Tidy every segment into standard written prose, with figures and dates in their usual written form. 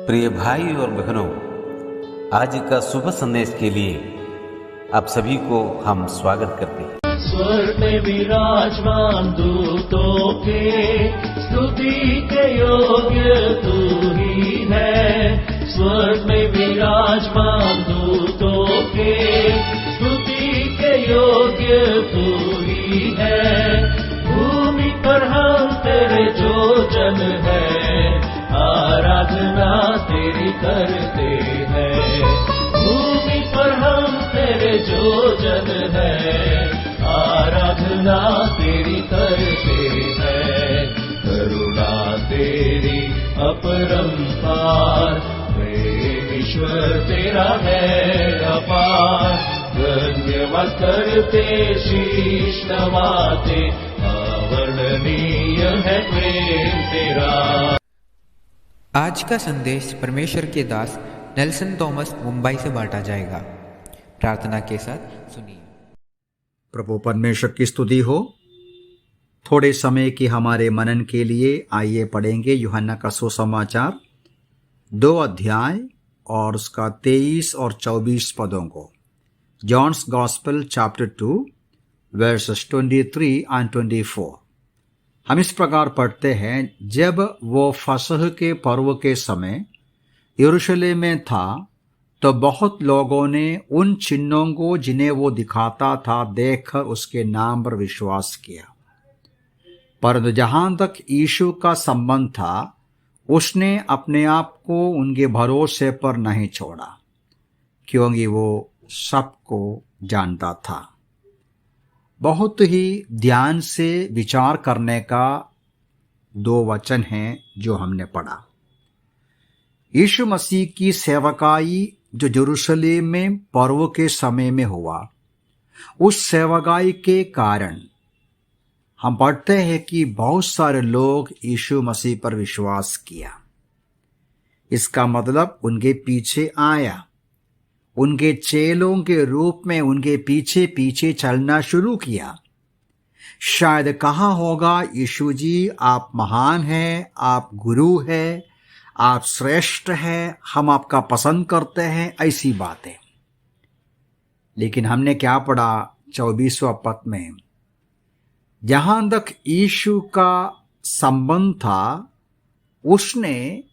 प्रिय भाई और बहनों, आज का शुभ संदेश के लिए आप सभी को हम स्वागत करते हैं। स्वर्ग में विराजमान दूतों के स्तुति के योग्य तू ही है। स्वर्ग में विराजमान दूतों के स्तुति के योग्य तू ही है। भूमि पर हम तेरे जो जन है, आराधना तेरी करते हैं। भूमि पर हम तेरे जो जन है, आराधना तेरी करते हैं। करुणा तेरी अपरंपार, प्रेम ईश्वर तेरा है अपार। धन्यवाद करते शीश नवाते, अवर्णनीय है प्रेम तेरा। आज का संदेश परमेश्वर के दास नेल्सन थॉमस मुंबई से बांटा जाएगा। प्रार्थना के साथ सुनिए। प्रभु परमेश्वर की स्तुति हो। थोड़े समय की हमारे मनन के लिए आइए पढ़ेंगे यूहन्ना का सुसमाचार 2 अध्याय और उसका 23 और 24 पदों को। John's gospel chapter 2 verses 23 and 24। हम इस प्रकार पढ़ते हैं, जब वो फसह के पर्व के समय यरूशलेम में था तो बहुत लोगों ने उन चिन्हों को जिन्हें वो दिखाता था देखकर उसके नाम पर विश्वास किया। परंतु जहां तक यीशु का संबंध था, उसने अपने आप को उनके भरोसे पर नहीं छोड़ा, क्योंकि वो सबको जानता था। बहुत ही ध्यान से विचार करने का 2 वचन हैं जो हमने पढ़ा। यीशु मसीह की सेवकाई जो यरूशलेम में पर्व के समय में हुआ, उस सेवकाई के कारण हम पढ़ते हैं कि बहुत सारे लोग यीशु मसीह पर विश्वास किया। इसका मतलब उनके पीछे आया, उनके चेलों के रूप में उनके पीछे पीछे चलना शुरू किया। शायद कहा होगा, यीशु जी आप महान हैं, आप गुरु हैं, आप श्रेष्ठ हैं, हम आपका पसंद करते हैं, ऐसी बातें। लेकिन हमने क्या पढ़ा 24वां पद में, जहां तक यीशु का संबंध था, उसने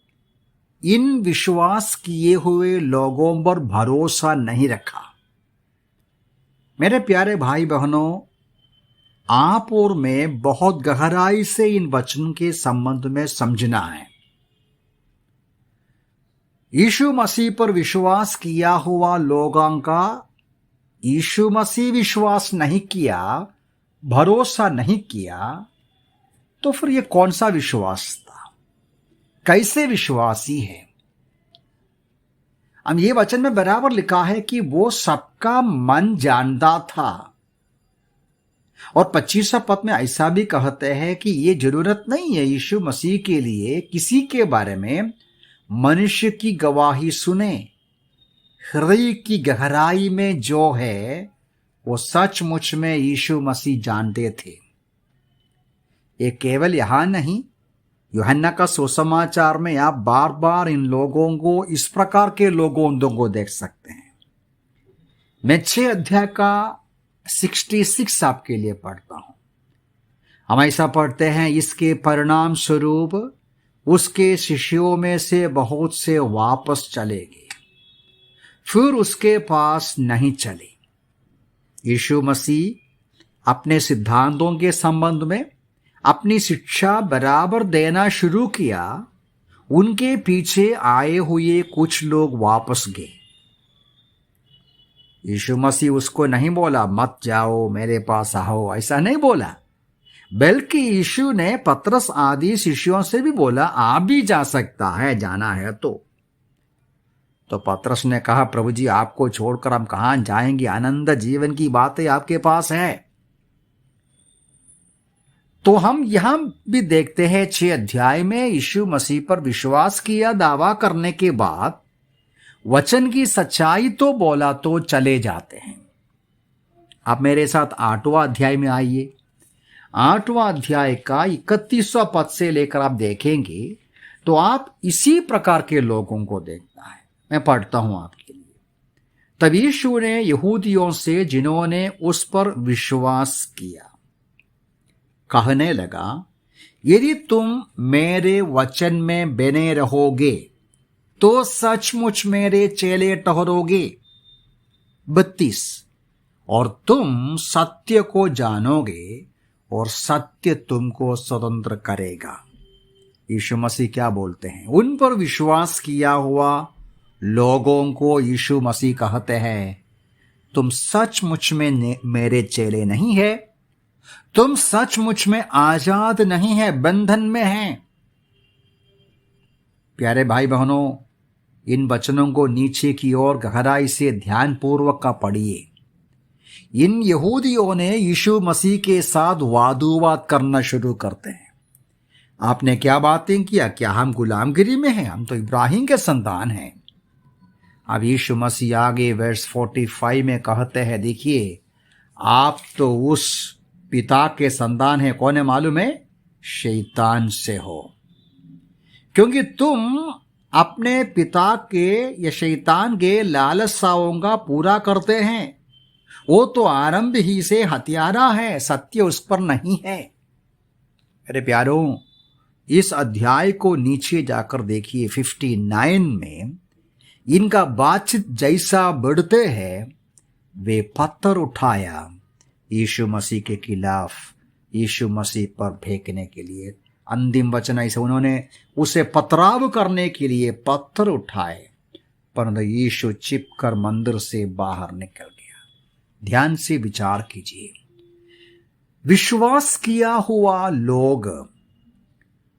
इन विश्वास किए हुए लोगों पर भरोसा नहीं रखा। मेरे प्यारे भाई बहनों, आप और मैं बहुत गहराई से इन वचन के संबंध में समझना है। यीशु मसीह पर विश्वास किया हुआ लोगों का यीशु मसीह विश्वास नहीं किया, भरोसा नहीं किया, तो फिर ये कौन सा विश्वास था? कैसे विश्वासी है? अब ये वचन में बराबर लिखा है कि वो सबका मन जानता था। और 25वां पद में ऐसा भी कहते हैं कि ये जरूरत नहीं है यीशु मसीह के लिए किसी के बारे में मनुष्य की गवाही सुने। हृदय की गहराई में जो है वो सचमुच में यीशु मसीह जानते थे। ये केवल यहां नहीं, यूहन्ना का सुसमाचार में आप बार बार इन लोगों को, इस प्रकार के लोगों को देख सकते हैं। मैं 6 अध्याय का 66 आपके लिए पढ़ता हूं। हम ऐसा पढ़ते हैं, इसके परिणाम स्वरूप उसके शिष्यों में से बहुत से वापस चले गए, फिर उसके पास नहीं चले। यीशु मसीह अपने सिद्धांतों के संबंध में अपनी शिक्षा बराबर देना शुरू किया। उनके पीछे आए हुए कुछ लोग वापस गए। यीशु मसीह उसको नहीं बोला मत जाओ, मेरे पास आओ, ऐसा नहीं बोला, बल्कि यीशु ने पतरस आदि शिष्यों से भी बोला आप भी जा सकता है, जाना है तो पतरस ने कहा, प्रभु जी आपको छोड़कर हम कहां जाएंगे, आनंद जीवन की बातें आपके पास है। तो हम यहां भी देखते हैं 6 अध्याय में यीशु मसीह पर विश्वास किया दावा करने के बाद वचन की सच्चाई तो बोला तो चले जाते हैं। आप मेरे साथ 8वां अध्याय में आइए। 8वां अध्याय का 31वां पद से लेकर आप देखेंगे, तो आप इसी प्रकार के लोगों को देखना है। मैं पढ़ता हूं आपके लिए। तब यीशु ने यहूदियों से जिन्होंने उस पर विश्वास किया कहने लगा, यदि तुम मेरे वचन में बने रहोगे तो सचमुच मेरे चेले ठहरोगे। 32 और तुम सत्य को जानोगे और सत्य तुमको स्वतंत्र करेगा। यीशु मसीह क्या बोलते हैं? उन पर विश्वास किया हुआ लोगों को यीशु मसीह कहते हैं, तुम सचमुच में मेरे चेले नहीं है, तुम सचमुच में आजाद नहीं है, बंधन में हैं। प्यारे भाई बहनों, इन वचनों को नीचे की ओर गहराई से ध्यानपूर्वक का पढ़िए। इन यहूदियों ने यीशु मसीह के साथ वादविवाद करना शुरू करते हैं। आपने क्या बातें किया? क्या हम गुलामगिरी में हैं? हम तो इब्राहिम के संतान हैं। अब यीशु मसीह आगे वर्स 45 में कहते हैं, देखिए आप तो उस पिता के संतान हैं, कौन है मालूम है? शैतान से हो, क्योंकि तुम अपने पिता के या शैतान के लालसाओं का पूरा करते हैं। वो तो आरंभ ही से हत्यारा है, सत्य उस पर नहीं है। अरे प्यारों, इस अध्याय को नीचे जाकर देखिए। 59 में इनका बातचीत जैसा बढ़ते हैं, वे पत्थर उठाया यीशु मसीह के खिलाफ, यीशु मसीह पर फेंकने के लिए। अंतिम वचन ऐसे, उन्होंने उसे पथराव करने के लिए पत्थर उठाए, परंतु यीशु चिपकर मंदिर से बाहर निकल गया। ध्यान से विचार कीजिए। विश्वास किया हुआ लोग,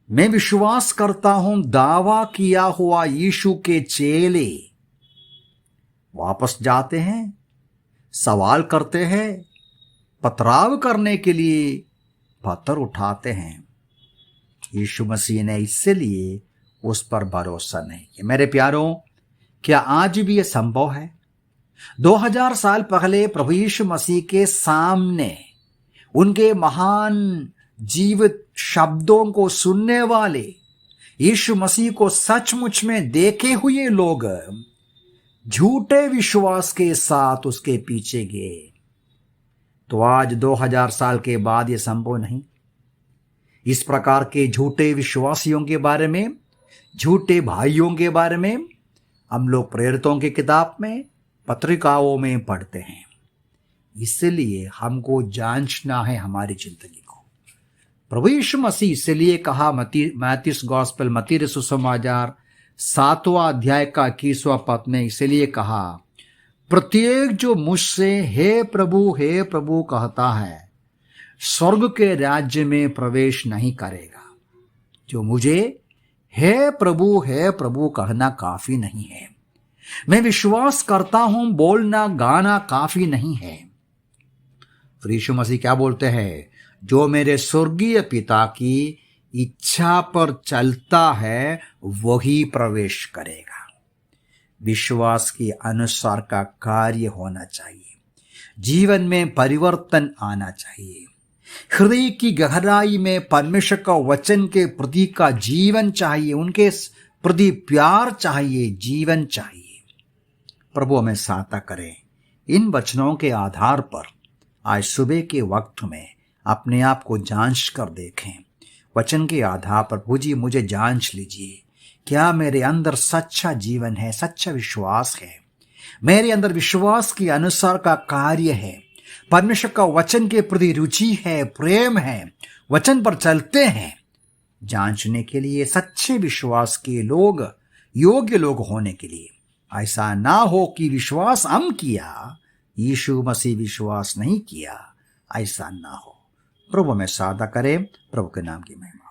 मैं विश्वास करता हूं दावा किया हुआ यीशु के चेले वापस जाते हैं, सवाल करते हैं, पथराव करने के लिए पत्थर उठाते हैं। यीशु मसीह ने इसलिए उस पर भरोसा नहीं किया। मेरे प्यारों, क्या आज भी यह संभव है? 2000 साल पहले प्रभु यीशु मसीह के सामने उनके महान जीवित शब्दों को सुनने वाले, यीशु मसीह को सचमुच में देखे हुए लोग झूठे विश्वास के साथ उसके पीछे गए, तो आज 2000 साल के बाद यह संभव नहीं। इस प्रकार के झूठे विश्वासियों के बारे में, झूठे भाइयों के बारे में हम लोग प्रेरितों की किताब में, पत्रिकाओं में पढ़ते हैं। इसलिए हमको जांचना है हमारी जिंदगी को। प्रभु यीशु मसीह इसलिए कहा मैथ्यूस गॉस्पेल, मत्ती सुसमाचार 7वां अध्याय का 21वां पद में इसलिए कहा, प्रत्येक जो मुझसे हे प्रभु कहता है, स्वर्ग के राज्य में प्रवेश नहीं करेगा। जो मुझे हे प्रभु कहना काफी नहीं है, मैं विश्वास करता हूं बोलना गाना काफी नहीं है। फिर यीशु मसीह क्या बोलते हैं? जो मेरे स्वर्गीय पिता की इच्छा पर चलता है वही प्रवेश करेगा। विश्वास के अनुसार का कार्य होना चाहिए, जीवन में परिवर्तन आना चाहिए, हृदय की गहराई में परमेश्वर का वचन के प्रति का जीवन चाहिए, उनके प्रति प्यार चाहिए, जीवन चाहिए। प्रभु हमें सहायता करें। इन वचनों के आधार पर आज सुबह के वक्त में अपने आप को जांच कर देखें। वचन के आधार पर प्रभु जी मुझे जांच लीजिए, क्या मेरे अंदर सच्चा जीवन है, सच्चा विश्वास है, मेरे अंदर विश्वास के अनुसार का कार्य है, परमेश्वर का वचन के प्रति रुचि है, प्रेम है, वचन पर चलते हैं। जांचने के लिए सच्चे विश्वास के लोग, योग्य लोग होने के लिए, ऐसा ना हो कि विश्वास हम किया, यीशु मसीह विश्वास नहीं किया, ऐसा ना हो। प्रभु में सहायता करें। प्रभु के नाम की महिमा।